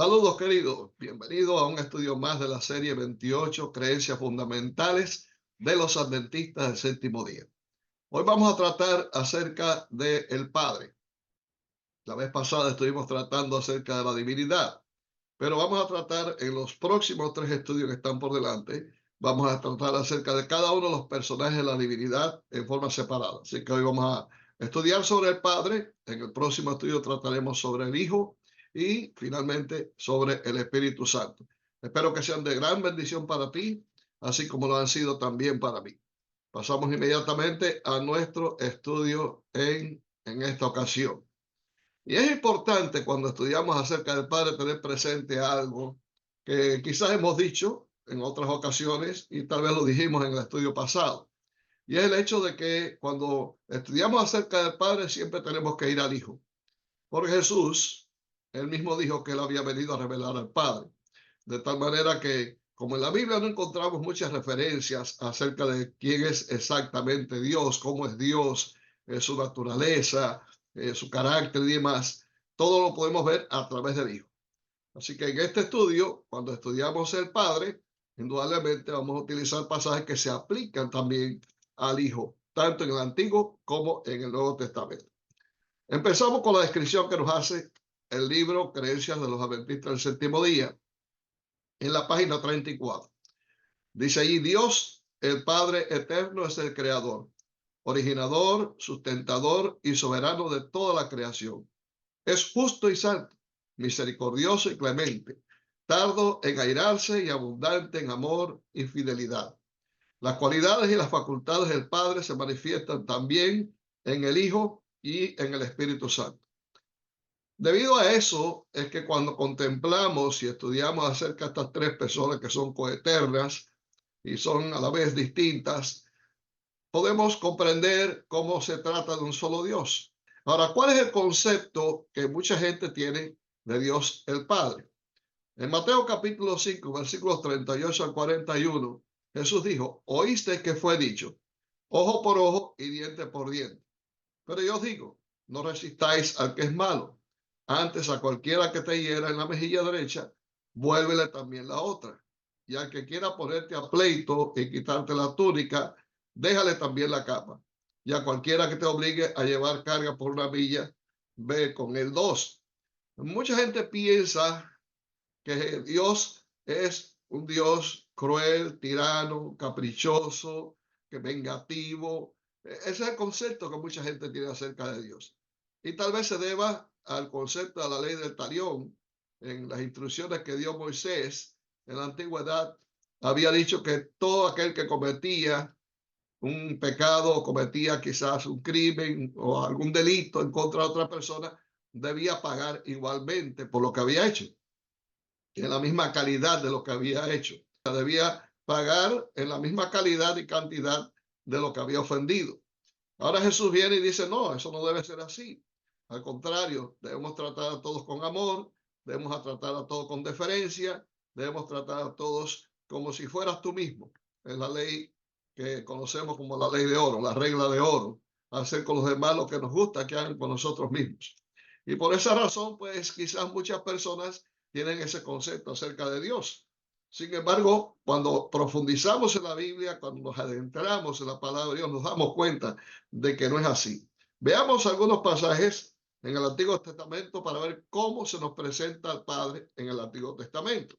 Saludos queridos, bienvenidos a un estudio más de la serie 28 Creencias Fundamentales de los Adventistas del Séptimo Día. Hoy vamos a tratar acerca del Padre. La vez pasada estuvimos tratando acerca de la divinidad, pero vamos a tratar en los próximos 3 estudios que están por delante, vamos a tratar acerca de cada uno de los personajes de la divinidad en forma separada. Así que hoy vamos a estudiar sobre el Padre, en el próximo estudio trataremos sobre el Hijo y finalmente sobre el Espíritu Santo. Espero que sean de gran bendición para ti, así como lo han sido también para mí. Pasamos inmediatamente a nuestro estudio en esta ocasión. Y es importante cuando estudiamos acerca del Padre tener presente algo que quizás hemos dicho en otras ocasiones y tal vez lo dijimos en el estudio pasado. Y es el hecho de que cuando estudiamos acerca del Padre siempre tenemos que ir al Hijo. Porque Jesús, él mismo dijo que él había venido a revelar al Padre. De tal manera que, como en la Biblia no encontramos muchas referencias acerca de quién es exactamente Dios, cómo es Dios, su naturaleza, su carácter y demás, todo lo podemos ver a través del Hijo. Así que en este estudio, cuando estudiamos el Padre, indudablemente vamos a utilizar pasajes que se aplican también al Hijo, tanto en el Antiguo como en el Nuevo Testamento. Empezamos con la descripción que nos hace el libro Creencias de los Adventistas del Séptimo Día, en la página 34. Dice allí: Dios, el Padre eterno, es el creador, originador, sustentador y soberano de toda la creación. Es justo y santo, misericordioso y clemente, tardo en airarse y abundante en amor y fidelidad. Las cualidades y las facultades del Padre se manifiestan también en el Hijo y en el Espíritu Santo. Debido a eso es que cuando contemplamos y estudiamos acerca de estas tres personas que son coeternas y son a la vez distintas, podemos comprender cómo se trata de un solo Dios. Ahora, ¿cuál es el concepto que mucha gente tiene de Dios el Padre? En Mateo capítulo 5, versículos 38 al 41, Jesús dijo: oíste que fue dicho, ojo por ojo y diente por diente. Pero yo os digo, no resistáis al que es malo. Antes, a cualquiera que te hiera en la mejilla derecha, vuélvele también la otra. Y al que quiera ponerte a pleito y quitarte la túnica, déjale también la capa. Y a cualquiera que te obligue a llevar carga por una milla, ve con él dos. Mucha gente piensa que Dios es un Dios cruel, tirano, caprichoso, que vengativo. Ese es el concepto que mucha gente tiene acerca de Dios. Y tal vez se deba al concepto de la ley del talión. En las instrucciones que dio Moisés en la antigüedad, había dicho que todo aquel que cometía un pecado o cometía quizás un crimen o algún delito en contra de otra persona, debía pagar igualmente por lo que había hecho, en la misma calidad de lo que había hecho. Debía pagar en la misma calidad y cantidad de lo que había ofendido. Ahora Jesús viene y dice: no, eso no debe ser así. Al contrario, debemos tratar a todos con amor, debemos tratar a todos con deferencia, debemos tratar a todos como si fueras tú mismo. Es la ley que conocemos como la ley de oro, la regla de oro: hacer con los demás lo que nos gusta que hagan con nosotros mismos. Y por esa razón, pues quizás muchas personas tienen ese concepto acerca de Dios. Sin embargo, cuando profundizamos en la Biblia, cuando nos adentramos en la palabra de Dios, nos damos cuenta de que no es así. Veamos algunos pasajes en el Antiguo Testamento para ver cómo se nos presenta al Padre en el Antiguo Testamento.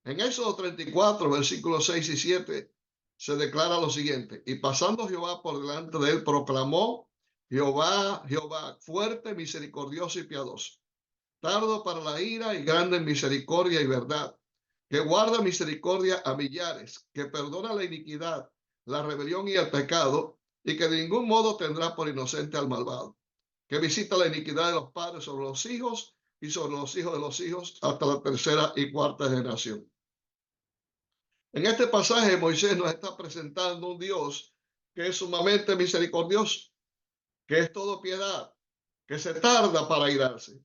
En Éxodo 34, versículos 6 y 7, se declara lo siguiente: y pasando Jehová por delante de él, proclamó: Jehová, Jehová, fuerte, misericordioso y piadoso, tardo para la ira y grande en misericordia y verdad, que guarda misericordia a millares, que perdona la iniquidad, la rebelión y el pecado, y que de ningún modo tendrá por inocente al malvado, que visita la iniquidad de los padres sobre los hijos y sobre los hijos de los hijos hasta la tercera y cuarta generación. En este pasaje Moisés nos está presentando un Dios que es sumamente misericordioso, que es todo piedad, que se tarda para irarse,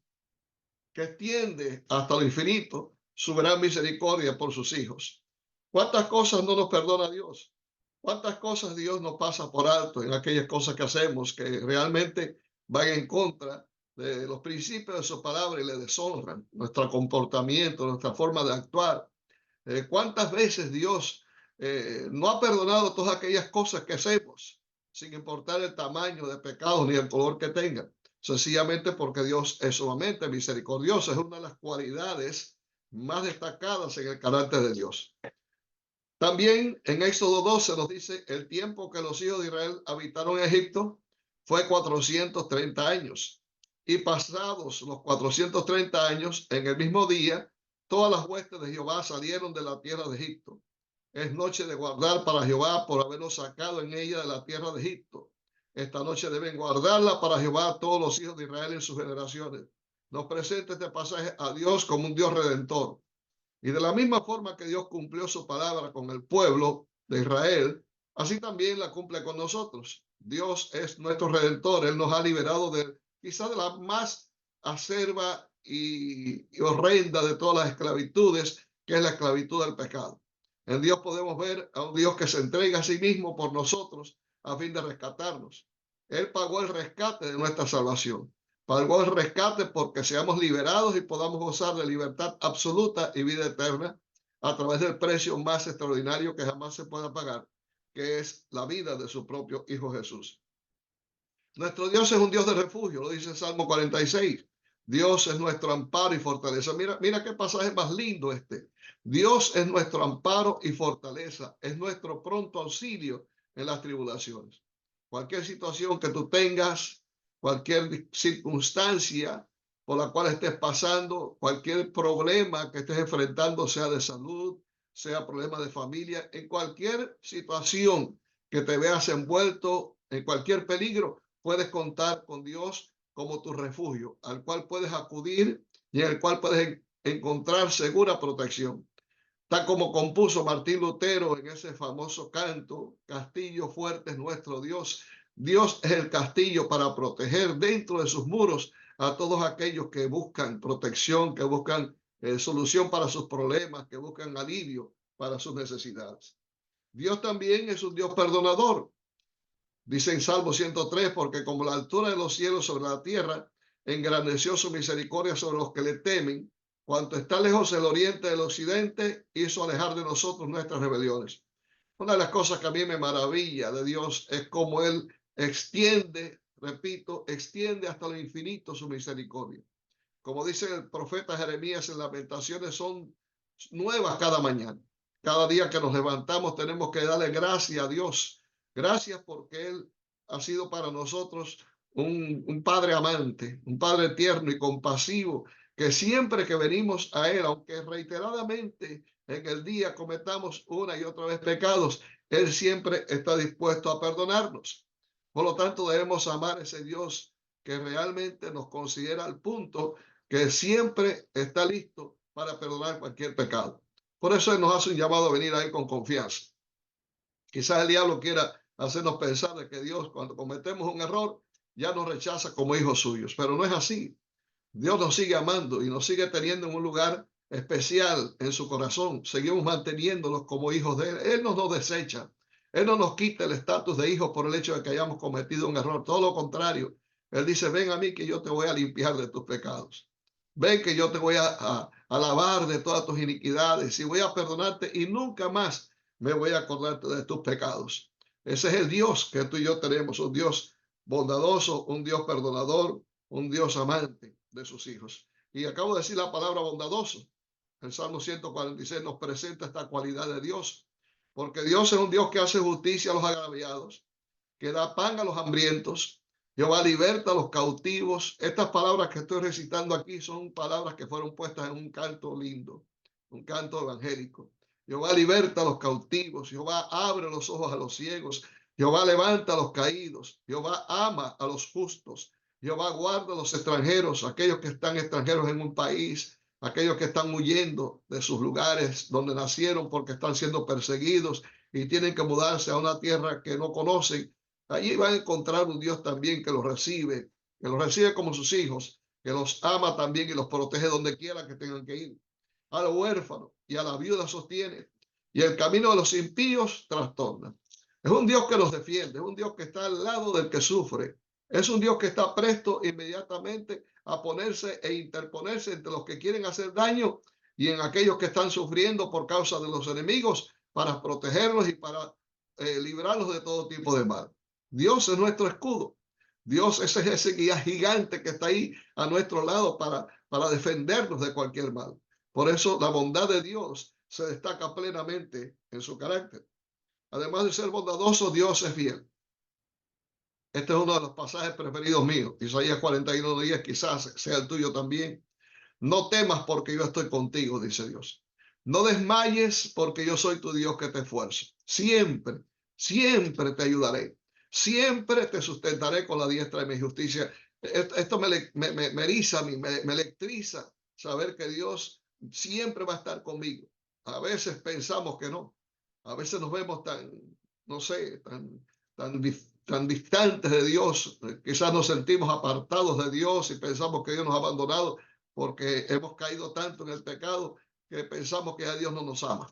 que extiende hasta lo infinito su gran misericordia por sus hijos. ¿Cuántas cosas no nos perdona Dios? ¿Cuántas cosas Dios nos pasa por alto en aquellas cosas que hacemos que realmente van en contra de los principios de su palabra y le deshonran, nuestro comportamiento, nuestra forma de actuar. ¿Cuántas veces Dios no ha perdonado todas aquellas cosas que hacemos, sin importar el tamaño de pecado ni el color que tengan? Sencillamente porque Dios es sumamente misericordioso. Es una de las cualidades más destacadas en el carácter de Dios. También en Éxodo 12 nos dice, el tiempo que los hijos de Israel habitaron en Egipto fue 430 años. Y pasados los 430 años, en el mismo día, todas las huestes de Jehová salieron de la tierra de Egipto. Es noche de guardar para Jehová por habernos sacado en ella de la tierra de Egipto. Esta noche deben guardarla para Jehová todos los hijos de Israel en sus generaciones. Nos presenta este pasaje a Dios como un Dios redentor. Y de la misma forma que Dios cumplió su palabra con el pueblo de Israel, así también la cumple con nosotros. Dios es nuestro redentor. Él nos ha liberado de quizás de la más acerba y horrenda de todas las esclavitudes, que es la esclavitud del pecado. En Dios podemos ver a un Dios que se entrega a sí mismo por nosotros a fin de rescatarnos. Él pagó el rescate de nuestra salvación. Pagó el rescate porque seamos liberados y podamos gozar de libertad absoluta y vida eterna a través del precio más extraordinario que jamás se pueda pagar, que es la vida de su propio Hijo Jesús. Nuestro Dios es un Dios de refugio, lo dice el Salmo 46. Dios es nuestro amparo y fortaleza. Mira qué pasaje más lindo este. Dios es nuestro amparo y fortaleza, es nuestro pronto auxilio en las tribulaciones. Cualquier situación que tú tengas, cualquier circunstancia por la cual estés pasando, cualquier problema que estés enfrentando, sea de salud, sea problema de familia, en cualquier situación que te veas envuelto, en cualquier peligro, puedes contar con Dios como tu refugio, al cual puedes acudir y en el cual puedes encontrar segura protección. Tal como compuso Martín Lutero en ese famoso canto, Castillo fuerte es nuestro Dios. Dios es el castillo para proteger dentro de sus muros a todos aquellos que buscan protección, que buscan solución para sus problemas, que buscan alivio para sus necesidades. Dios también es un Dios perdonador. Dice en Salmo 103, porque como la altura de los cielos sobre la tierra, engrandeció su misericordia sobre los que le temen, cuanto está lejos el oriente del occidente, hizo alejar de nosotros nuestras rebeliones. Una de las cosas que a mí me maravilla de Dios es cómo Él extiende, repito, extiende hasta lo infinito su misericordia. Como dice el profeta Jeremías en Lamentaciones, son nuevas cada mañana. Cada día que nos levantamos tenemos que darle gracias a Dios. Gracias porque Él ha sido para nosotros un Padre amante, un Padre tierno y compasivo, que siempre que venimos a Él, aunque reiteradamente en el día cometamos una y otra vez pecados, Él siempre está dispuesto a perdonarnos. Por lo tanto, debemos amar a ese Dios que realmente nos considera al punto que siempre está listo para perdonar cualquier pecado. Por eso Él nos hace un llamado a venir a Él con confianza. Quizás el diablo quiera hacernos pensar de que Dios, cuando cometemos un error, ya nos rechaza como hijos suyos, pero no es así. Dios nos sigue amando y nos sigue teniendo en un lugar especial en su corazón. Seguimos manteniéndonos como hijos de Él. Él no nos desecha. Él no nos quita el estatus de hijos por el hecho de que hayamos cometido un error. Todo lo contrario. Él dice, ven a mí que yo te voy a limpiar de tus pecados. Ven que yo te voy a lavar de todas tus iniquidades y voy a perdonarte y nunca más me voy a acordarte de tus pecados. Ese es el Dios que tú y yo tenemos, un Dios bondadoso, un Dios perdonador, un Dios amante de sus hijos. Y acabo de decir la palabra bondadoso. El Salmo 146 nos presenta esta cualidad de Dios, porque Dios es un Dios que hace justicia a los agraviados, que da pan a los hambrientos. Jehová liberta a los cautivos. Estas palabras que estoy recitando aquí son palabras que fueron puestas en un canto lindo, un canto evangélico. Jehová liberta a los cautivos. Jehová abre los ojos a los ciegos. Jehová levanta a los caídos. Jehová ama a los justos. Jehová guarda a los extranjeros, aquellos que están extranjeros en un país, aquellos que están huyendo de sus lugares donde nacieron porque están siendo perseguidos y tienen que mudarse a una tierra que no conocen. Allí van a encontrar un Dios también que los recibe como sus hijos, que los ama también y los protege donde quiera que tengan que ir. A los huérfanos y a la viuda sostiene, y el camino de los impíos trastorna. Es un Dios que los defiende, es un Dios que está al lado del que sufre, Es un Dios que está presto inmediatamente a ponerse e interponerse entre los que quieren hacer daño y en aquellos que están sufriendo por causa de los enemigos para protegerlos y para librarlos de todo tipo de mal. Dios es nuestro escudo. Dios es ese guía gigante que está ahí a nuestro lado para defendernos de cualquier mal. Por eso la bondad de Dios se destaca plenamente en su carácter. Además de ser bondadoso, Dios es fiel. Este es uno de los pasajes preferidos míos. Isaías 41:10, quizás sea el tuyo también. No temas porque yo estoy contigo, dice Dios. No desmayes porque yo soy tu Dios que te esfuerzo. Siempre, siempre te ayudaré. Siempre te sustentaré con la diestra de mi justicia. Esto me eriza a mí, me electriza saber que Dios siempre va a estar conmigo. A veces pensamos que no. A veces nos vemos tan, no sé, tan distantes de Dios. Quizás nos sentimos apartados de Dios y pensamos que Dios nos ha abandonado porque hemos caído tanto en el pecado que pensamos que a Dios no nos ama.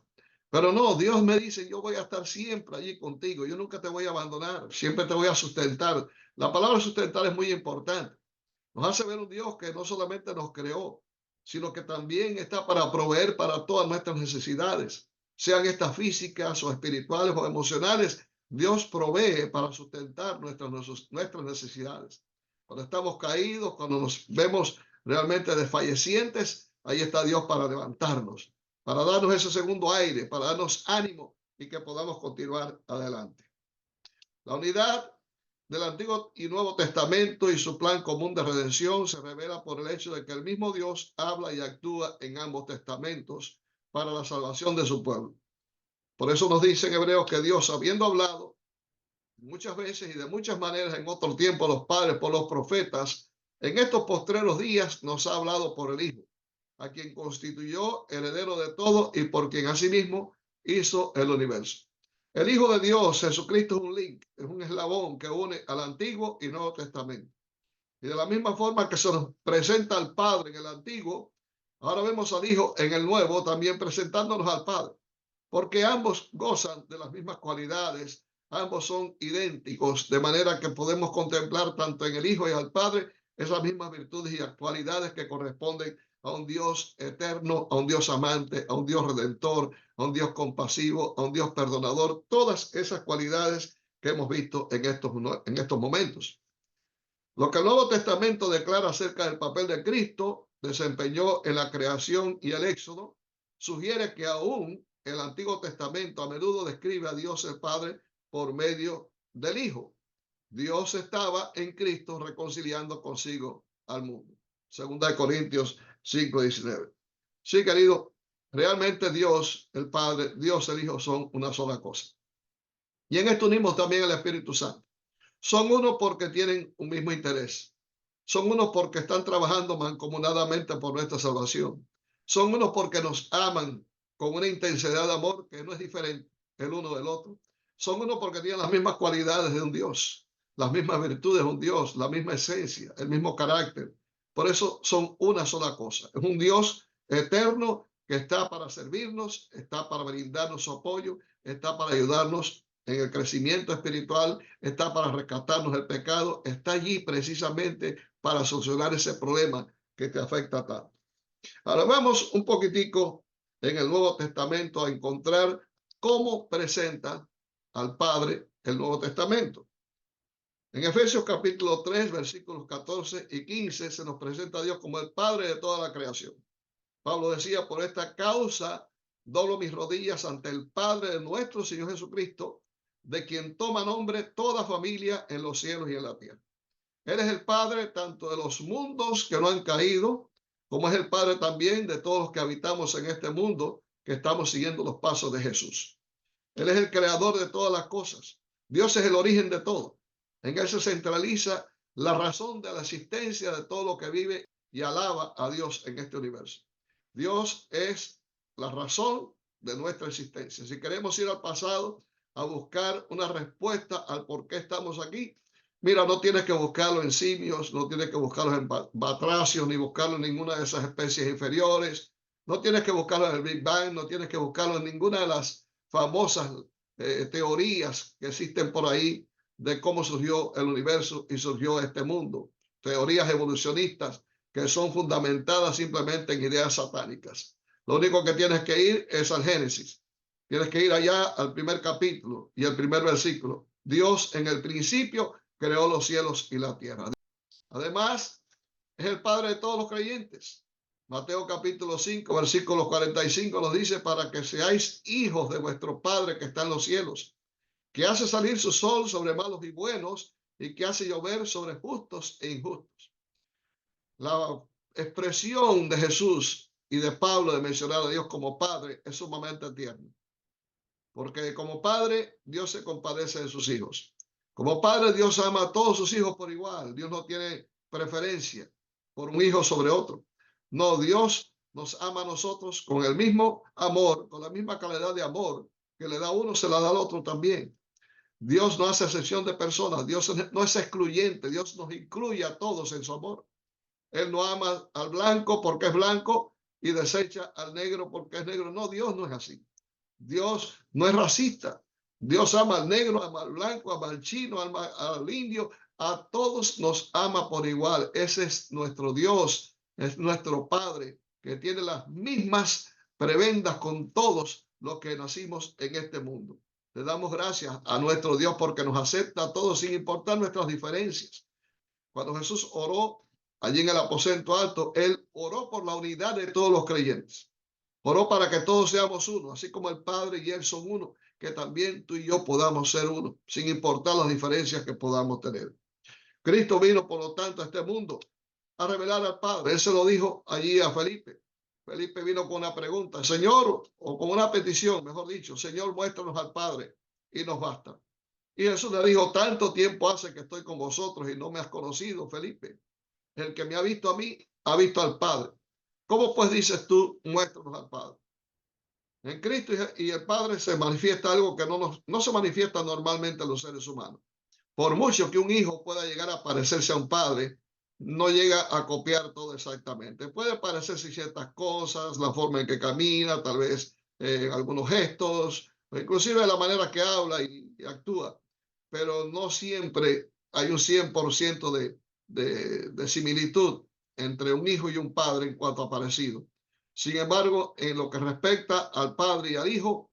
Pero no, Dios me dice, yo voy a estar siempre allí contigo, yo nunca te voy a abandonar, siempre te voy a sustentar. La palabra sustentar es muy importante. Nos hace ver un Dios que no solamente nos creó, sino que también está para proveer para todas nuestras necesidades, sean estas físicas o espirituales o emocionales. Dios provee para sustentar nuestras necesidades. Cuando estamos caídos, cuando nos vemos realmente desfallecientes, ahí está Dios para levantarnos, para darnos ese segundo aire, para darnos ánimo y que podamos continuar adelante. La unidad del Antiguo y Nuevo Testamento y su plan común de redención se revela por el hecho de que el mismo Dios habla y actúa en ambos testamentos para la salvación de su pueblo. Por eso nos dice en Hebreos que Dios, habiendo hablado muchas veces y de muchas maneras en otro tiempo a los padres por los profetas, en estos postreros días nos ha hablado por el Hijo, a quien constituyó heredero de todo y por quien asimismo hizo el universo. El Hijo de Dios, Jesucristo, es un link, es un eslabón que une al Antiguo y Nuevo Testamento. Y de la misma forma que se nos presenta al Padre en el Antiguo, ahora vemos al Hijo en el Nuevo también presentándonos al Padre, porque ambos gozan de las mismas cualidades, ambos son idénticos, de manera que podemos contemplar tanto en el Hijo y al Padre esas mismas virtudes y cualidades que corresponden a un Dios eterno, a un Dios amante, a un Dios redentor, a un Dios compasivo, a un Dios perdonador, todas esas cualidades que hemos visto en estos momentos. Lo que el Nuevo Testamento declara acerca del papel de Cristo desempeñó en la creación y el Éxodo sugiere que aún el Antiguo Testamento a menudo describe a Dios el Padre por medio del Hijo. Dios estaba en Cristo reconciliando consigo al mundo. Segunda de Corintios 5:19. Sí, querido, realmente Dios, el Padre, Dios, el Hijo son una sola cosa. Y en esto unimos también al Espíritu Santo. Son uno porque tienen un mismo interés. Son unos porque están trabajando mancomunadamente por nuestra salvación. Son unos porque nos aman con una intensidad de amor que no es diferente el uno del otro. Son unos porque tienen las mismas cualidades de un Dios, las mismas virtudes de un Dios, la misma esencia, el mismo carácter. Por eso son una sola cosa. Es un Dios eterno que está para servirnos, está para brindarnos su apoyo, está para ayudarnos en el crecimiento espiritual, está para rescatarnos del pecado, está allí precisamente para solucionar ese problema que te afecta tanto. Ahora vamos un poquitico en el Nuevo Testamento a encontrar cómo presenta al Padre el Nuevo Testamento. En Efesios capítulo 3, versículos 14 y 15 se nos presenta a Dios como el Padre de toda la creación. Pablo decía, por esta causa doblo mis rodillas ante el Padre de nuestro Señor Jesucristo, de quien toma nombre toda familia en los cielos y en la tierra. Él es el Padre tanto de los mundos que no han caído, como es el Padre también de todos los que habitamos en este mundo, que estamos siguiendo los pasos de Jesús. Él es el creador de todas las cosas. Dios es el origen de todo. En él se centraliza la razón de la existencia de todo lo que vive y alaba a Dios en este universo. Dios es la razón de nuestra existencia. Si queremos ir al pasado a buscar una respuesta al por qué estamos aquí, mira, no tienes que buscarlo en simios, no tienes que buscarlo en batracios, ni buscarlo en ninguna de esas especies inferiores. No tienes que buscarlo en el Big Bang, no tienes que buscarlo en ninguna de las famosas teorías que existen por ahí de cómo surgió el universo y surgió este mundo. Teorías evolucionistas que son fundamentadas simplemente en ideas satánicas. Lo único que tienes que ir es al Génesis. Tienes que ir allá al primer capítulo y el primer versículo. Dios en el principio creó los cielos y la tierra. Además, es el Padre de todos los creyentes. Mateo capítulo 5, versículo 45 nos dice, para que seáis hijos de vuestro Padre que está en los cielos, que hace salir su sol sobre malos y buenos y que hace llover sobre justos e injustos. La expresión de Jesús y de Pablo de mencionar a Dios como Padre es sumamente tierna, porque como Padre Dios se compadece de sus hijos. Como Padre Dios ama a todos sus hijos por igual. Dios no tiene preferencia por un hijo sobre otro. No, Dios nos ama a nosotros con el mismo amor, con la misma calidad de amor que le da a uno, se la da al otro también. Dios no hace excepción de personas, Dios no es excluyente, Dios nos incluye a todos en su amor. Él no ama al blanco porque es blanco y desecha al negro porque es negro. No, Dios no es así. Dios no es racista. Dios ama al negro, ama al blanco, ama al chino, ama al indio. A todos nos ama por igual. Ese es nuestro Dios, es nuestro Padre, que tiene las mismas prebendas con todos los que nacimos en este mundo. Le damos gracias a nuestro Dios porque nos acepta a todos sin importar nuestras diferencias. Cuando Jesús oró allí en el aposento alto, Él oró por la unidad de todos los creyentes. Oró para que todos seamos uno, así como el Padre y Él son uno, que también tú y yo podamos ser uno, sin importar las diferencias que podamos tener. Cristo vino, por lo tanto, a este mundo a revelar al Padre. Él se lo dijo allí a Felipe. Felipe vino con una pregunta, Señor, o con una petición, mejor dicho, Señor, muéstranos al Padre y nos basta. Y Jesús le dijo, tanto tiempo hace que estoy con vosotros y no me has conocido, Felipe. El que me ha visto a mí, ha visto al Padre. ¿Cómo pues dices tú, muéstranos al Padre? En Cristo y el Padre se manifiesta algo que no se manifiesta normalmente en los seres humanos. Por mucho que un hijo pueda llegar a parecerse a un padre, no llega a copiar todo exactamente. Puede parecerse ciertas cosas, la forma en que camina, tal vez algunos gestos, o inclusive la manera que habla y actúa, pero no siempre hay un 100% de similitud entre un hijo y un padre en cuanto a parecido. Sin embargo, en lo que respecta al Padre y al Hijo,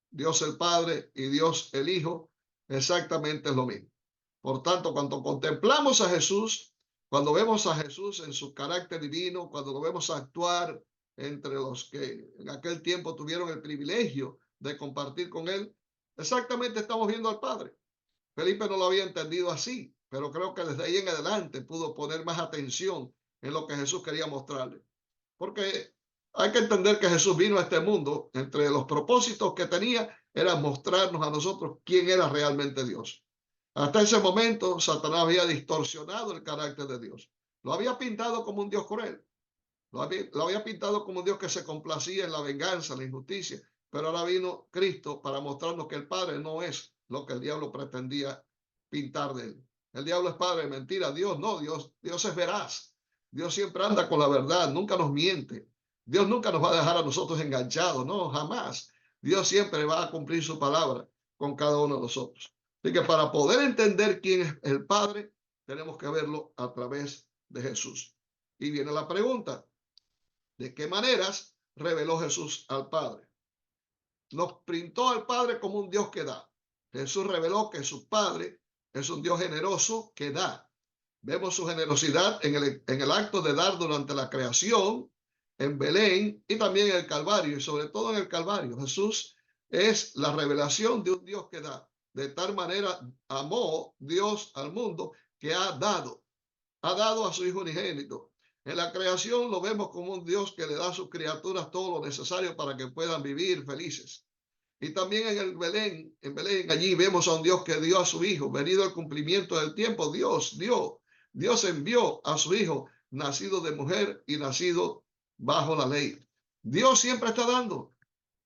Dios el Padre y Dios el Hijo, exactamente es lo mismo. Por tanto, cuando contemplamos a Jesús, cuando vemos a Jesús en su carácter divino, cuando lo vemos actuar entre los que en aquel tiempo tuvieron el privilegio de compartir con Él, exactamente estamos viendo al Padre. Felipe no lo había entendido así, pero creo que desde ahí en adelante pudo poner más atención en lo que Jesús quería mostrarle. Porque hay que entender que Jesús vino a este mundo, entre los propósitos que tenía era mostrarnos a nosotros quién era realmente Dios. Hasta ese momento, Satanás había distorsionado el carácter de Dios. Lo había pintado como un Dios cruel. Lo había pintado como un Dios que se complacía en la venganza, en la injusticia. Pero ahora vino Cristo para mostrarnos que el Padre no es lo que el diablo pretendía pintar de él. El diablo es padre de mentira. Dios no, Dios es veraz. Dios siempre anda con la verdad, nunca nos miente. Dios nunca nos va a dejar a nosotros enganchados, no, jamás. Dios siempre va a cumplir su palabra con cada uno de nosotros. Así que para poder entender quién es el Padre, tenemos que verlo a través de Jesús. Y viene la pregunta, ¿de qué maneras reveló Jesús al Padre? Nos pintó al Padre como un Dios que da. Jesús reveló que su Padre es un Dios generoso que da. Vemos su generosidad en el acto de dar durante la creación, en Belén y también en el Calvario, y sobre todo en el Calvario. Jesús es la revelación de un Dios que da. De tal manera amó Dios al mundo que ha dado a su Hijo unigénito. En la creación lo vemos como un Dios que le da a sus criaturas todo lo necesario para que puedan vivir felices. Y también en Belén, allí vemos a un Dios que dio a su Hijo, venido al cumplimiento del tiempo, Dios envió a su Hijo, nacido de mujer y nacido bajo la ley. Dios siempre está dando.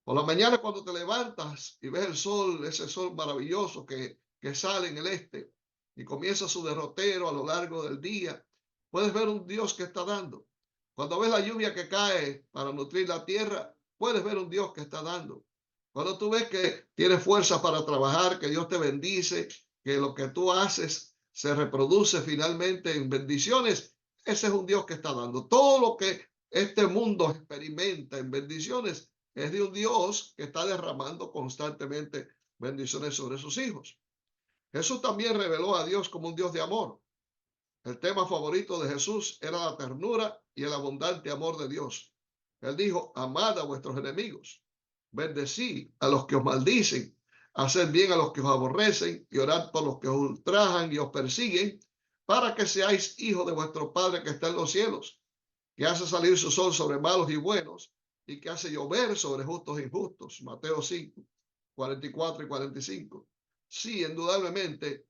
Por la mañana cuando te levantas y ves el sol, ese sol maravilloso que sale en el este y comienza su derrotero a lo largo del día, puedes ver un Dios que está dando. Cuando ves la lluvia que cae para nutrir la tierra, puedes ver un Dios que está dando. Cuando tú ves que tienes fuerza para trabajar, que Dios te bendice, que lo que tú haces se reproduce finalmente en bendiciones, ese es un Dios que está dando. Todo lo que este mundo experimenta en bendiciones es de un Dios que está derramando constantemente bendiciones sobre sus hijos. Jesús también reveló a Dios como un Dios de amor. El tema favorito de Jesús era la ternura y el abundante amor de Dios. Él dijo, amad a vuestros enemigos, bendecid a los que os maldicen, haced bien a los que os aborrecen y orad por los que os ultrajan y os persiguen, para que seáis hijos de vuestro Padre que está en los cielos, que hace salir su sol sobre malos y buenos y que hace llover sobre justos e injustos. Mateo 5, 44 y 45. Sí, indudablemente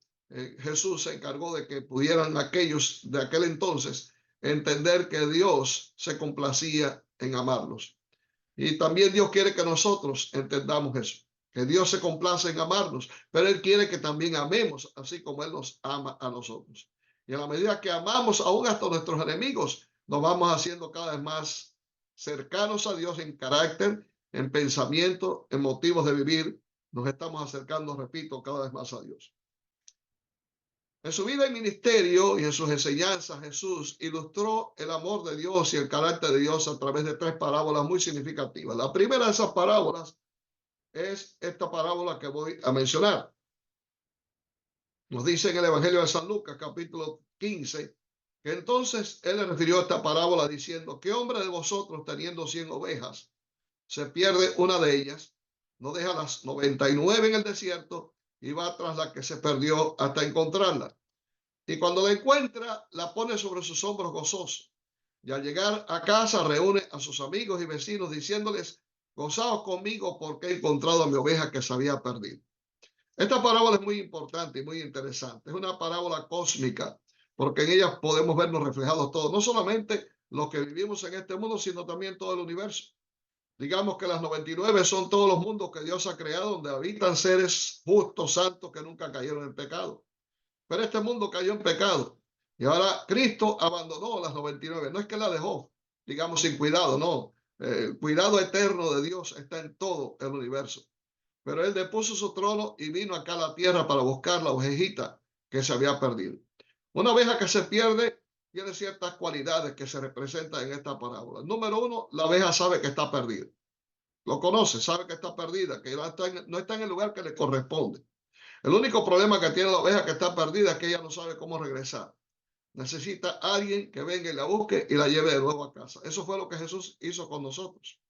Jesús se encargó de que pudieran aquellos de aquel entonces entender que Dios se complacía en amarlos. Y también Dios quiere que nosotros entendamos eso, que Dios se complace en amarnos, pero Él quiere que también amemos, así como Él nos ama a nosotros. Y a la medida que amamos aún hasta nuestros enemigos, nos vamos haciendo cada vez más cercanos a Dios en carácter, en pensamiento, en motivos de vivir. Nos estamos acercando, repito, cada vez más a Dios. En su vida y ministerio y en sus enseñanzas, Jesús ilustró el amor de Dios y el carácter de Dios a través de tres parábolas muy significativas. La primera de esas parábolas es esta parábola que voy a mencionar. Nos dice en el Evangelio de San Lucas, capítulo 15, que entonces él le refirió a esta parábola diciendo, ¿qué hombre de vosotros teniendo 100 ovejas se pierde una de ellas, no deja las 99 en el desierto y va tras la que se perdió hasta encontrarla? Y cuando la encuentra, la pone sobre sus hombros gozoso. Y al llegar a casa, reúne a sus amigos y vecinos diciéndoles, gozaos conmigo porque he encontrado a mi oveja que se había perdido. Esta parábola es muy importante y muy interesante. Es una parábola cósmica porque en ella podemos vernos reflejados todos, no solamente los que vivimos en este mundo, sino también todo el universo. Digamos que las 99 son todos los mundos que Dios ha creado, donde habitan seres justos, santos, que nunca cayeron en pecado. Pero este mundo cayó en pecado. Y ahora Cristo abandonó las 99. No es que la dejó, digamos, sin cuidado, no. El cuidado eterno de Dios está en todo el universo. Pero Él depuso su trono y vino acá a la tierra para buscar la ovejita que se había perdido. Una oveja que se pierde tiene ciertas cualidades que se representan en esta parábola. Número uno, la oveja sabe que está perdida. Lo conoce, sabe que está perdida, que no está en el lugar que le corresponde. El único problema que tiene la oveja que está perdida es que ella no sabe cómo regresar. Necesita alguien que venga y la busque y la lleve de nuevo a casa. Eso fue lo que Jesús hizo con nosotros.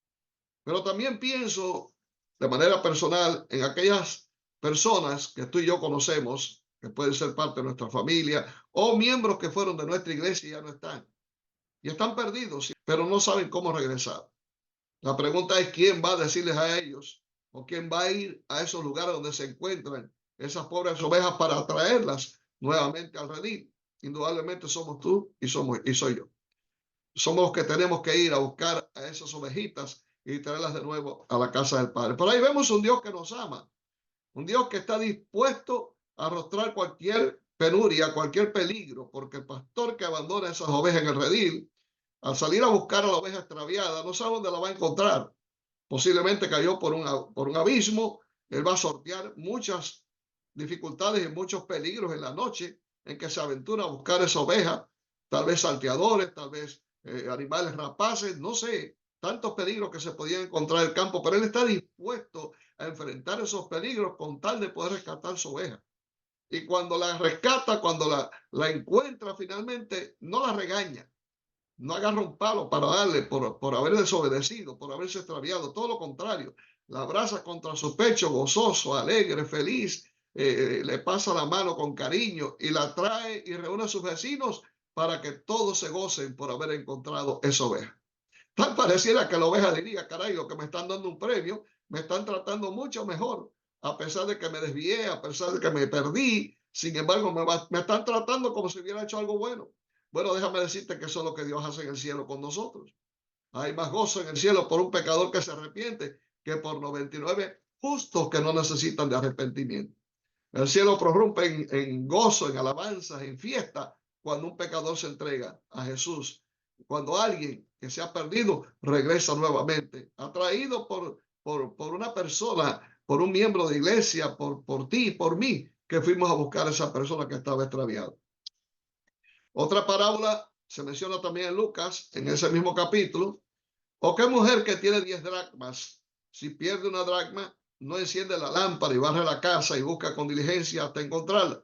Pero también pienso de manera personal en aquellas personas que tú y yo conocemos, que pueden ser parte de nuestra familia o miembros que fueron de nuestra iglesia y ya no están. Y están perdidos, pero no saben cómo regresar. La pregunta es quién va a decirles a ellos o quién va a ir a esos lugares donde se encuentran esas pobres ovejas para traerlas nuevamente al redil. Indudablemente somos tú y soy yo. Somos los que tenemos que ir a buscar a esas ovejitas y traerlas de nuevo a la casa del Padre. Por ahí vemos un Dios que nos ama, un Dios que está dispuesto a arrostrar cualquier penuria, cualquier peligro, porque el pastor que abandona esas ovejas en el redil, al salir a buscar a la oveja extraviada, no sabe dónde la va a encontrar. Posiblemente cayó por un abismo. Él va a sortear muchas dificultades y muchos peligros en la noche en que se aventura a buscar esa oveja, tal vez salteadores, tal vez animales rapaces, no sé, tantos peligros que se podían encontrar en el campo, pero él está dispuesto a enfrentar esos peligros con tal de poder rescatar su oveja. Y cuando la rescata, cuando la encuentra finalmente, no la regaña, no agarra un palo para darle por haber desobedecido, por haberse extraviado, todo lo contrario, la abraza contra su pecho, gozoso, alegre, feliz, le pasa la mano con cariño y la trae y reúne a sus vecinos para que todos se gocen por haber encontrado esa oveja. Tal pareciera que la oveja diría, caray, lo que me están dando un premio, me están tratando mucho mejor, a pesar de que me desvié, a pesar de que me perdí, sin embargo, me están tratando como si hubiera hecho algo bueno. Bueno, déjame decirte que eso es lo que Dios hace en el cielo con nosotros. Hay más gozo en el cielo por un pecador que se arrepiente que por 99 justos que no necesitan de arrepentimiento. El cielo prorrumpe en gozo, en alabanzas, en fiesta, cuando un pecador se entrega a Jesús. Cuando alguien que se ha perdido regresa nuevamente, atraído por una persona, por un miembro de iglesia, por ti, por mí, que fuimos a buscar a esa persona que estaba extraviada. Otra parábola se menciona también en Lucas, en ese mismo capítulo. ¿O qué mujer que tiene 10 dracmas, si pierde una dracma, no enciende la lámpara y barre la casa y busca con diligencia hasta encontrarla?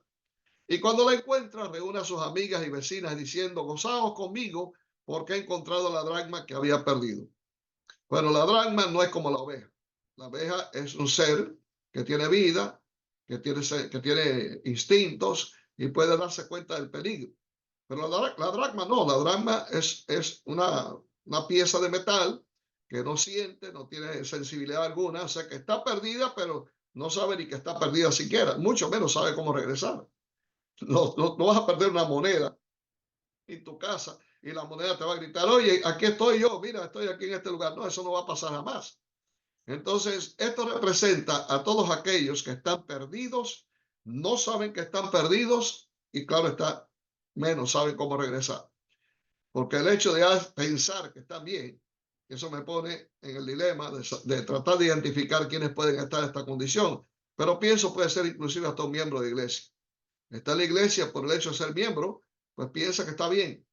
Y cuando la encuentra, reúne a sus amigas y vecinas diciendo: gozaos conmigo porque he encontrado la dracma que había perdido. Bueno, la dracma no es como la oveja. La oveja es un ser que tiene vida, que tiene instintos y puede darse cuenta del peligro. Pero la dracma no, la dracma es una pieza de metal que no siente, no tiene sensibilidad alguna, o sea que está perdida, pero no sabe ni que está perdida siquiera, mucho menos sabe cómo regresar. No vas a perder una moneda en tu casa y la moneda te va a gritar: oye, aquí estoy yo, mira, estoy aquí en este lugar. No, eso no va a pasar jamás. Entonces, esto representa a todos aquellos que están perdidos, no saben que están perdidos y claro está, menos saben cómo regresar. Porque el hecho de pensar que están bien, eso me pone en el dilema de tratar de identificar quiénes pueden estar en esta condición. Pero pienso puede ser inclusive hasta un miembro de iglesia. Está en la iglesia por el hecho de ser miembro, pues piensa que está bien.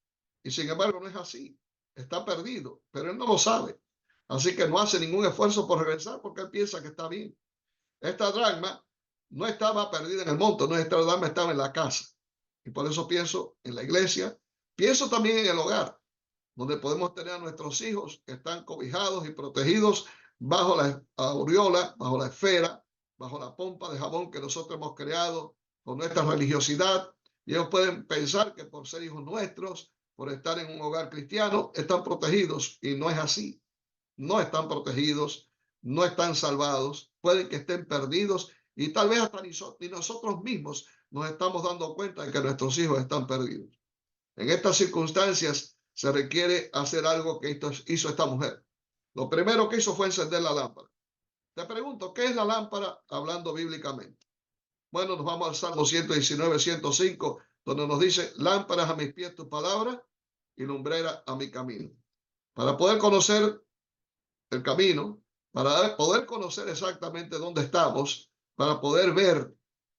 Y sin embargo no es así. Está perdido, pero él no lo sabe. Así que no hace ningún esfuerzo por regresar porque él piensa que está bien. Esta dracma no estaba perdida en el monte, no, esta dracma estaba en la casa. Y por eso pienso en la iglesia, pienso también en el hogar, donde podemos tener a nuestros hijos que están cobijados y protegidos bajo la aureola, bajo la esfera, bajo la pompa de jabón que nosotros hemos creado con nuestra religiosidad. Y ellos pueden pensar que por ser hijos nuestros, por estar en un hogar cristiano, están protegidos. Y no es así. No están protegidos, no están salvados, pueden que estén perdidos y tal vez hasta ni nosotros mismos nos estamos dando cuenta de que nuestros hijos están perdidos. En estas circunstancias se requiere hacer algo que hizo esta mujer. Lo primero que hizo fue encender la lámpara. Te pregunto, ¿qué es la lámpara hablando bíblicamente? Bueno, nos vamos al Salmo 119, 105, donde nos dice: lámparas a mis pies tu palabra y lumbrera a mi camino. Para poder conocer el camino, para poder conocer exactamente dónde estamos, para poder ver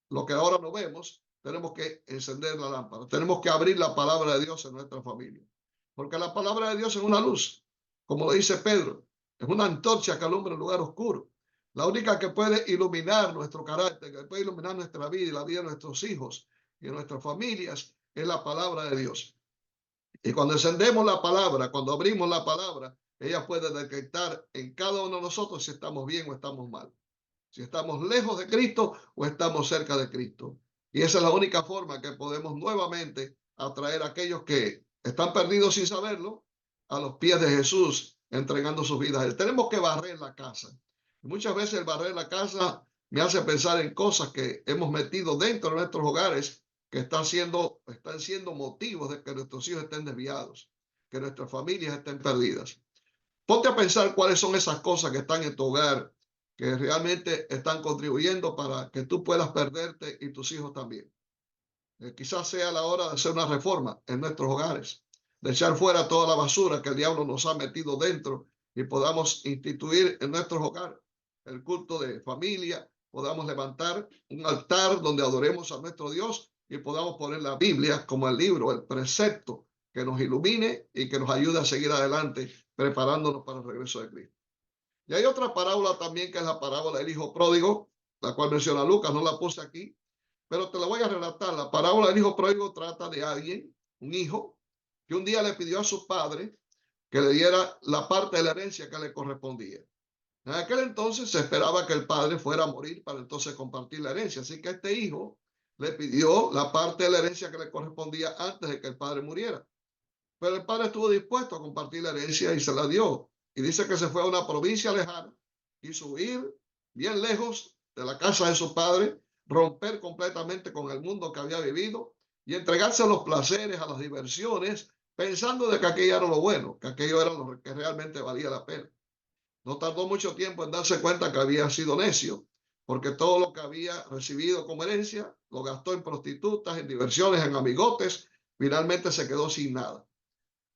lo que ahora no vemos, tenemos que encender la lámpara, tenemos que abrir la palabra de Dios en nuestra familia, porque la palabra de Dios es una luz, como lo dice Pedro, es una antorcha que alumbra un lugar oscuro. La única que puede iluminar nuestro carácter, que puede iluminar nuestra vida y la vida de nuestros hijos y de nuestras familias, es la palabra de Dios. Y cuando encendemos la palabra, cuando abrimos la palabra, ella puede detectar en cada uno de nosotros si estamos bien o estamos mal, si estamos lejos de Cristo o estamos cerca de Cristo. Y esa es la única forma que podemos nuevamente atraer a aquellos que están perdidos sin saberlo a los pies de Jesús, entregando sus vidas a Él. Tenemos que barrer la casa. Muchas veces el barrer la casa me hace pensar en cosas que hemos metido dentro de nuestros hogares que están siendo motivos de que nuestros hijos estén desviados, que nuestras familias estén perdidas. Ponte a pensar cuáles son esas cosas que están en tu hogar, que realmente están contribuyendo para que tú puedas perderte y tus hijos también. Quizás sea la hora de hacer una reforma en nuestros hogares, de echar fuera toda la basura que el diablo nos ha metido dentro y podamos instituir en nuestros hogares el culto de familia, podamos levantar un altar donde adoremos a nuestro Dios y podamos poner la Biblia como el libro, el precepto que nos ilumine y que nos ayude a seguir adelante preparándonos para el regreso de Cristo. Y hay otra parábola también que es la parábola del hijo pródigo, la cual menciona Lucas, no la puse aquí, pero te la voy a relatar. La parábola del hijo pródigo trata de alguien, un hijo, que un día le pidió a su padre que le diera la parte de la herencia que le correspondía. En aquel entonces se esperaba que el padre fuera a morir para entonces compartir la herencia. Así que este hijo le pidió la parte de la herencia que le correspondía antes de que el padre muriera. Pero el padre estuvo dispuesto a compartir la herencia y se la dio. Y dice que se fue a una provincia lejana, quiso huir bien lejos de la casa de su padre, romper completamente con el mundo que había vivido y entregarse a los placeres, a las diversiones, pensando de que aquello era lo bueno, que aquello era lo que realmente valía la pena. No tardó mucho tiempo en darse cuenta que había sido necio, porque todo lo que había recibido como herencia lo gastó en prostitutas, en diversiones, en amigotes, finalmente se quedó sin nada.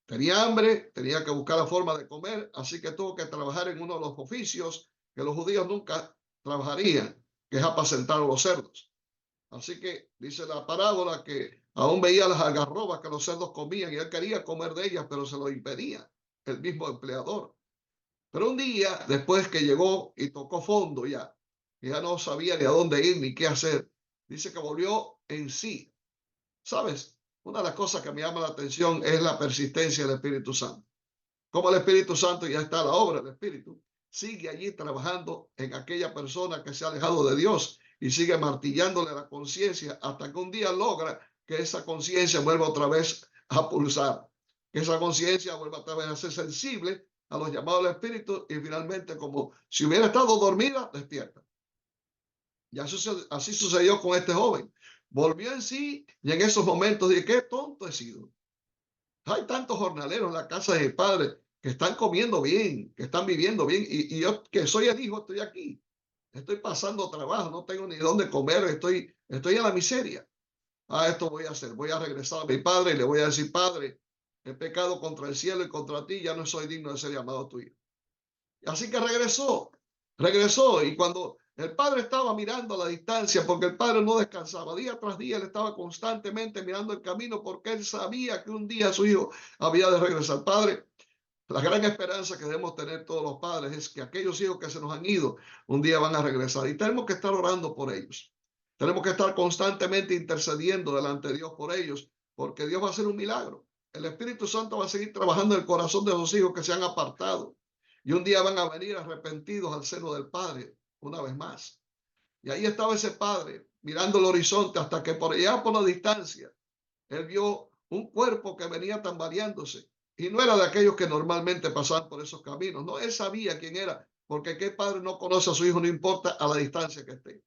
Tenía hambre, tenía que buscar la forma de comer, así que tuvo que trabajar en uno de los oficios que los judíos nunca trabajarían, que es apacentar a los cerdos. Así que dice la parábola que aún veía las algarrobas que los cerdos comían y él quería comer de ellas, pero se lo impedía el mismo empleador. Pero un día, después que llegó y tocó fondo ya no sabía ni a dónde ir ni qué hacer, dice que volvió en sí. ¿Sabes? Una de las cosas que me llama la atención es la persistencia del Espíritu Santo. Como el Espíritu Santo ya está a la obra del Espíritu, sigue allí trabajando en aquella persona que se ha alejado de Dios y sigue martillándole la conciencia hasta que un día logra que esa conciencia vuelva otra vez a pulsar, que esa conciencia vuelva otra vez a ser sensible a los llamados del Espíritu y finalmente, como si hubiera estado dormida, despierta. Y así sucedió con este joven. Volvió en sí y en esos momentos dije, qué tonto he sido. Hay tantos jornaleros en la casa de mi padre que están comiendo bien, que están viviendo bien, y yo que soy el hijo estoy aquí. Estoy pasando trabajo, no tengo ni dónde comer, estoy en la miseria. Esto voy a hacer, voy a regresar a mi padre y le voy a decir, padre, he pecado contra el cielo y contra ti, ya no soy digno de ser llamado tuyo. Así que regresó y cuando el padre estaba mirando a la distancia, porque el padre no descansaba, día tras día él estaba constantemente mirando el camino porque él sabía que un día su hijo había de regresar. Padre, la gran esperanza que debemos tener todos los padres es que aquellos hijos que se nos han ido un día van a regresar y tenemos que estar orando por ellos. Tenemos que estar constantemente intercediendo delante de Dios por ellos, porque Dios va a hacer un milagro. El Espíritu Santo va a seguir trabajando en el corazón de esos hijos que se han apartado. Y un día van a venir arrepentidos al seno del Padre, una vez más. Y ahí estaba ese padre, mirando el horizonte, hasta que por allá, por la distancia, él vio un cuerpo que venía tambaleándose. Y no era de aquellos que normalmente pasaban por esos caminos. No, él sabía quién era, porque qué padre no conoce a su hijo, no importa a la distancia que esté.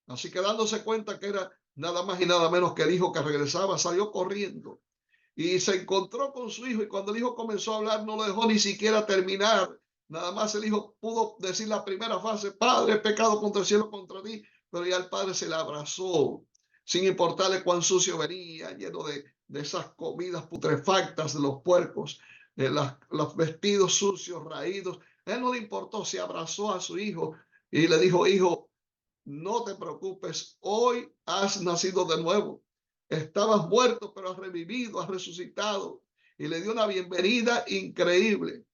Así que dándose cuenta que era nada más y nada menos que el hijo que regresaba, salió corriendo y se encontró con su hijo y cuando el hijo comenzó a hablar no lo dejó ni siquiera terminar. Nada más el hijo pudo decir la primera frase, Padre, he pecado contra el cielo, contra ti, pero ya el padre se le abrazó, sin importarle cuán sucio venía, lleno de esas comidas putrefactas de los puercos, de los vestidos sucios, raídos. A él no le importó, se abrazó a su hijo y le dijo, hijo, no te preocupes, hoy has nacido de nuevo. Estabas muerto, pero has revivido, has resucitado. Y le dio una bienvenida increíble.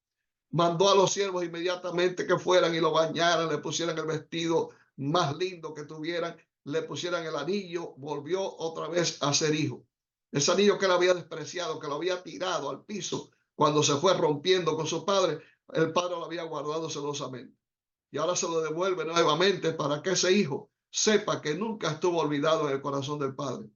Mandó a los siervos inmediatamente que fueran y lo bañaran, le pusieran el vestido más lindo que tuvieran, le pusieran el anillo, volvió otra vez a ser hijo. Ese anillo que él había despreciado, que lo había tirado al piso cuando se fue rompiendo con su padre, el padre lo había guardado celosamente y ahora se lo devuelve nuevamente para que ese hijo sepa que nunca estuvo olvidado en el corazón del Padre.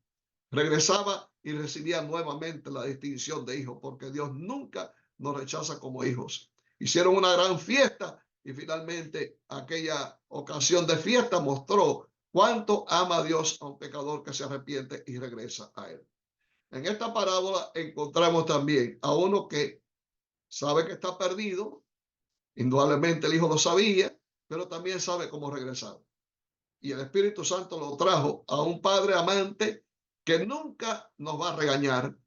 Regresaba y recibía nuevamente la distinción de hijo, porque Dios nunca nos rechaza como hijos. Hicieron una gran fiesta y finalmente aquella ocasión de fiesta mostró cuánto ama a Dios a un pecador que se arrepiente y regresa a él. En esta parábola encontramos también a uno que sabe que está perdido, indudablemente el hijo lo sabía, pero también sabe cómo regresar. Y el Espíritu Santo lo trajo a un padre amante que nunca nos va a regañar,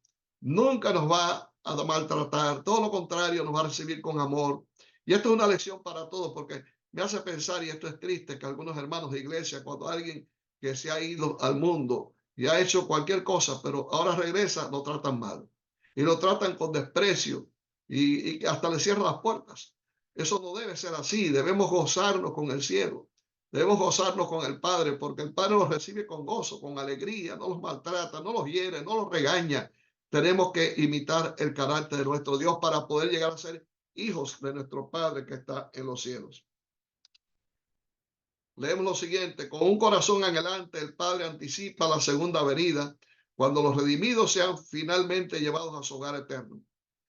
nunca nos va a maltratar, todo lo contrario, nos va a recibir con amor. Y esto es una lección para todos, porque me hace pensar, y esto es triste, que algunos hermanos de iglesia, cuando alguien que se ha ido al mundo y ha hecho cualquier cosa, pero ahora regresa, lo tratan mal. Y lo tratan con desprecio y hasta le cierran las puertas. Eso no debe ser así, debemos gozarnos con el cielo. Debemos gozarnos con el Padre, porque el Padre los recibe con gozo, con alegría, no los maltrata, no los hiere, no los regaña. Tenemos que imitar el carácter de nuestro Dios para poder llegar a ser hijos de nuestro Padre que está en los cielos. Leemos lo siguiente, con un corazón anhelante, el Padre anticipa la segunda venida, cuando los redimidos sean finalmente llevados a su hogar eterno.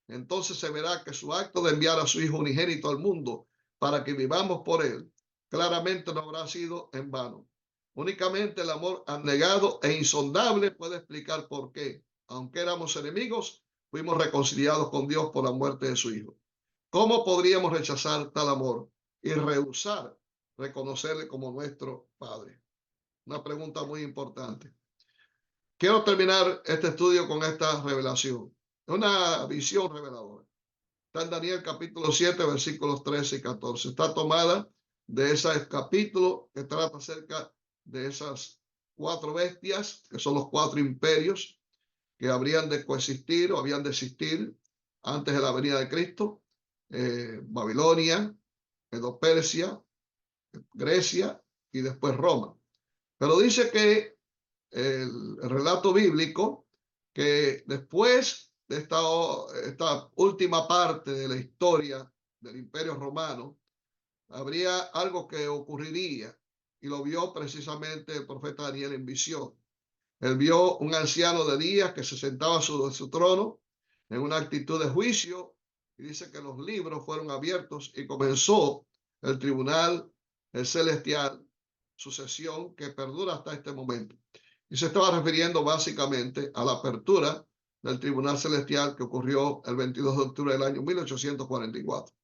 Entonces se verá que su acto de enviar a su Hijo unigénito al mundo para que vivamos por él, claramente no habrá sido en vano. Únicamente el amor abnegado e insondable puede explicar por qué, aunque éramos enemigos, fuimos reconciliados con Dios por la muerte de su Hijo. ¿Cómo podríamos rechazar tal amor y rehusar reconocerle como nuestro Padre? Una pregunta muy importante. Quiero terminar este estudio con esta revelación. Es una visión reveladora. Está en Daniel capítulo 7, versículos 13 y 14. Está tomada de ese capítulo que trata acerca de esas 4 bestias, que son los 4 imperios que habrían de coexistir o habían de existir antes de la venida de Cristo. Babilonia, Medo-Persia, Grecia y después Roma. Pero dice que el relato bíblico, que después de esta última parte de la historia del Imperio Romano, habría algo que ocurriría, y lo vio precisamente el profeta Daniel en visión. Él vio un anciano de días que se sentaba sobre su trono en una actitud de juicio, y dice que los libros fueron abiertos y comenzó el tribunal celestial, sucesión que perdura hasta este momento. Y se estaba refiriendo básicamente a la apertura del tribunal celestial que ocurrió el 22 de octubre del año 1844.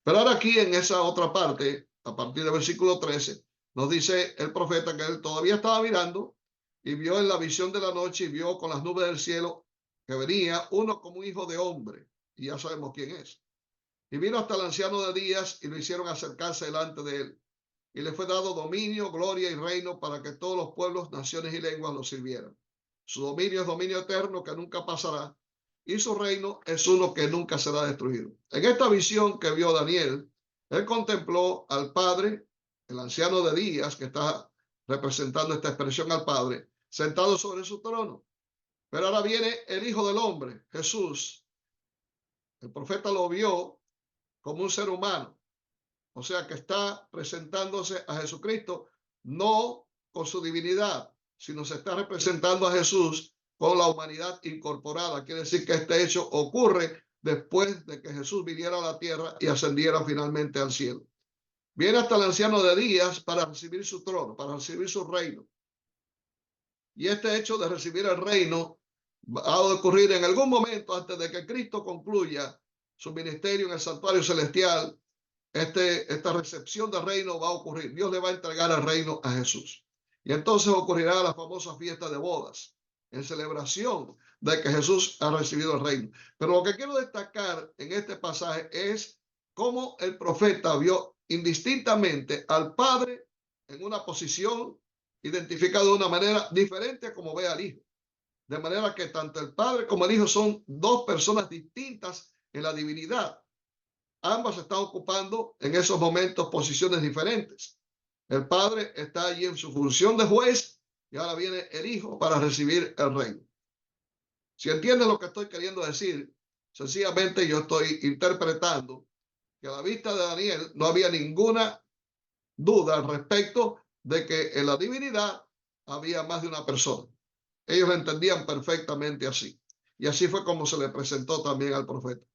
Pero ahora aquí en esa otra parte, a partir del versículo 13, nos dice el profeta que él todavía estaba mirando y vio en la visión de la noche y vio con las nubes del cielo que venía uno como un hijo de hombre, y ya sabemos quién es. Y vino hasta el anciano de días y lo hicieron acercarse delante de él. Y le fue dado dominio, gloria y reino para que todos los pueblos, naciones y lenguas lo sirvieran. Su dominio es dominio eterno que nunca pasará, y su reino es uno que nunca será destruido. En esta visión que vio Daniel, él contempló al Padre, el anciano de días, que está representando esta expresión al Padre, sentado sobre su trono. Pero ahora viene el Hijo del Hombre, Jesús. El profeta lo vio como un ser humano, o sea que está presentándose a Jesucristo no con su divinidad, sino se está representando a Jesús con la humanidad incorporada. Quiere decir que este hecho ocurre después de que Jesús viniera a la tierra y ascendiera finalmente al cielo. Viene hasta el anciano de días para recibir su trono, para recibir su reino. Y este hecho de recibir el reino ha de ocurrir en algún momento antes de que Cristo concluya su ministerio en el santuario celestial. Esta recepción del reino va a ocurrir. Dios le va a entregar el reino a Jesús. Y entonces ocurrirá la famosa fiesta de bodas, en celebración de que Jesús ha recibido el reino. Pero lo que quiero destacar en este pasaje es cómo el profeta vio indistintamente al Padre en una posición identificada de una manera diferente a como ve al Hijo. De manera que tanto el Padre como el Hijo son dos personas distintas en la divinidad. Ambas están ocupando en esos momentos posiciones diferentes. El Padre está allí en su función de juez y ahora viene el Hijo para recibir el reino. Si entienden lo que estoy queriendo decir, sencillamente yo estoy interpretando que a la vista de Daniel no había ninguna duda al respecto de que en la divinidad había más de una persona. Ellos lo entendían perfectamente así. Y así fue como se le presentó también al profeta.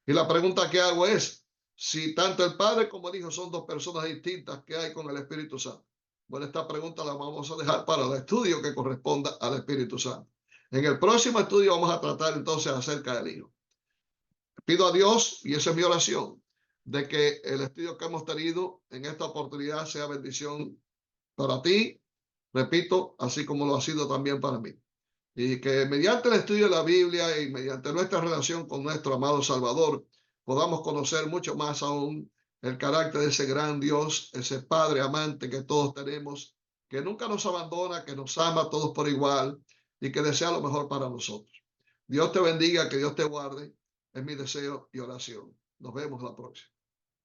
Y la pregunta que hago es, si tanto el Padre como el Hijo son dos personas distintas, ¿qué hay con el Espíritu Santo? Bueno, esta pregunta la vamos a dejar para el estudio que corresponda al Espíritu Santo. En el próximo estudio vamos a tratar entonces acerca del Hijo. Pido a Dios, y esa es mi oración, de que el estudio que hemos tenido en esta oportunidad sea bendición para ti, repito, así como lo ha sido también para mí. Y que mediante el estudio de la Biblia y mediante nuestra relación con nuestro amado Salvador, podamos conocer mucho más aún el carácter de ese gran Dios, ese Padre amante que todos tenemos, que nunca nos abandona, que nos ama a todos por igual y que desea lo mejor para nosotros. Dios te bendiga, que Dios te guarde, es mi deseo y oración. Nos vemos la próxima.